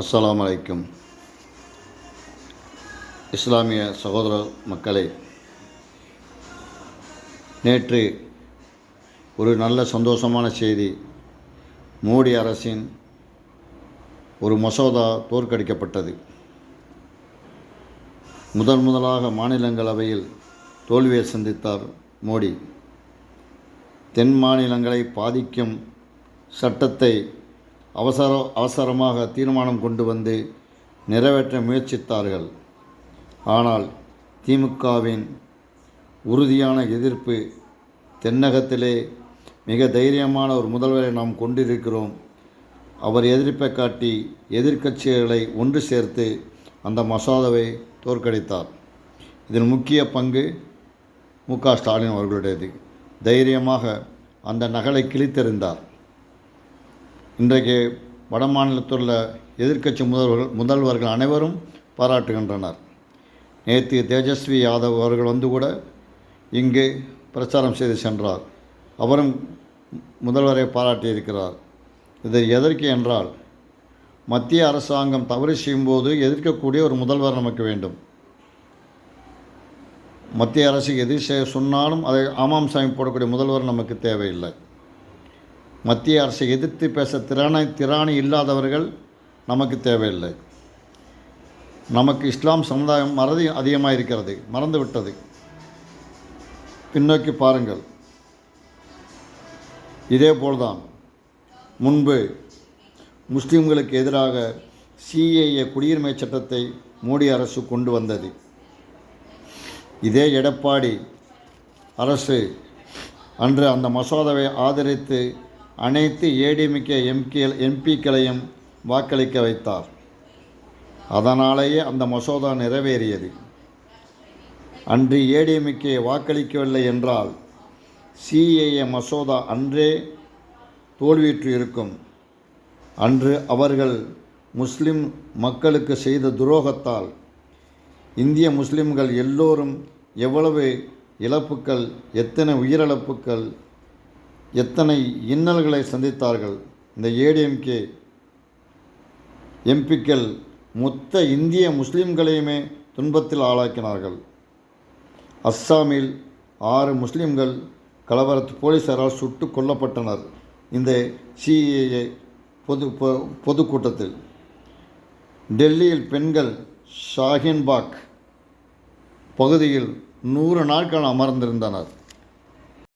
அஸ்ஸலாமு அலைக்கும். இஸ்லாமிய சகோதர மக்களே, நேற்று ஒரு நல்ல சந்தோஷமான செய்தி. மோடி அரசின் ஒரு மசோதா தோற்கடிக்கப்பட்டது. முதலாக மாநிலங்களவையில் தோல்வியை சந்தித்தார் மோடி. தென் மாநிலங்களை பாதிக்கும் சட்டத்தை அவசரமாக தீர்மானம் கொண்டு வந்து நிறைவேற்ற முயற்சித்தார்கள். ஆனால் திமுகவின் உறுதியான எதிர்ப்பு, தென்னகத்திலே மிக தைரியமான ஒரு முதல்வரை நாம் கொண்டிருக்கிறோம், அவர் எதிர்ப்பை காட்டி எதிர்க்கட்சிகளை ஒன்று சேர்த்து அந்த மசோதாவை தோற்கடித்தார். இதில் முக்கிய பங்கு மு.க. ஸ்டாலின் அவர்களுடையது. தைரியமாக அந்த நகலை கிழித்தெறிந்தார். இன்றைக்கு வட மாநிலத்தில் உள்ள எதிர்க்கட்சி முதல்வர்கள் அனைவரும் பாராட்டுகின்றனர். நேற்று தேஜஸ்வி யாதவ் அவர்கள் வந்து கூட இங்கு பிரச்சாரம் செய்து சென்றார். அவரும் முதல்வரை பாராட்டியிருக்கிறார். இது எதற்கு என்றால், மத்திய அரசாங்கம் தவறு செய்யும்போது எதிர்க்கக்கூடிய ஒரு முதல்வர் நமக்கு வேண்டும். மத்திய அரசு எது செய்ய சொன்னாலும் அதை ஆமாம் சாமி போடக்கூடிய முதல்வர் நமக்கு தேவையில்லை. மத்திய அரசை எதிர்த்து பேச திராணி இல்லாதவர்கள் நமக்கு தேவையில்லை. நமக்கு இஸ்லாம் சமுதாயம் அதிகமாக இருக்கிறது, மறந்துவிட்டது. பின்னோக்கி பாருங்கள். இதேபோல்தான் முன்பு முஸ்லீம்களுக்கு எதிராக சிஏஏ குடியுரிமை சட்டத்தை மோடி அரசு கொண்டு வந்தது. இதே எடப்பாடி அரசு அன்று அந்த மசோதாவை ஆதரித்து அனைத்து ஏடிஎம்கே எம்பிக்களையும் வாக்களிக்க வைத்தார். அதனாலேயே அந்த மசோதா நிறைவேறியது. அன்று ஏடிஎம்கே வாக்களிக்கவில்லை என்றால் சிஏஏ மசோதா அன்றே தோல்வியுற்று இருக்கும். அன்று அவர்கள் முஸ்லிம் மக்களுக்கு செய்த துரோகத்தால் இந்திய முஸ்லிம்கள் எல்லோரும் எவ்வளவு இழப்புக்கள், எத்தனை உயிரிழப்புக்கள், எத்தனை இன்னல்களை சந்தித்தார்கள். இந்த ஏடிஎம்கே எம்பிக்கள் மொத்த இந்திய முஸ்லிம்களையுமே துன்பத்தில் ஆளாக்கினார்கள். அஸ்ஸாமில் 6 முஸ்லிம்கள் போலீசாரால் சுட்டு கொல்லப்பட்டனர். இந்த சிஏஏ பொதுக்கூட்டத்தில் டெல்லியில் பெண்கள் ஷாஹின்பாக் பகுதியில் 100 நாட்கள் அமர்ந்திருந்தனர்.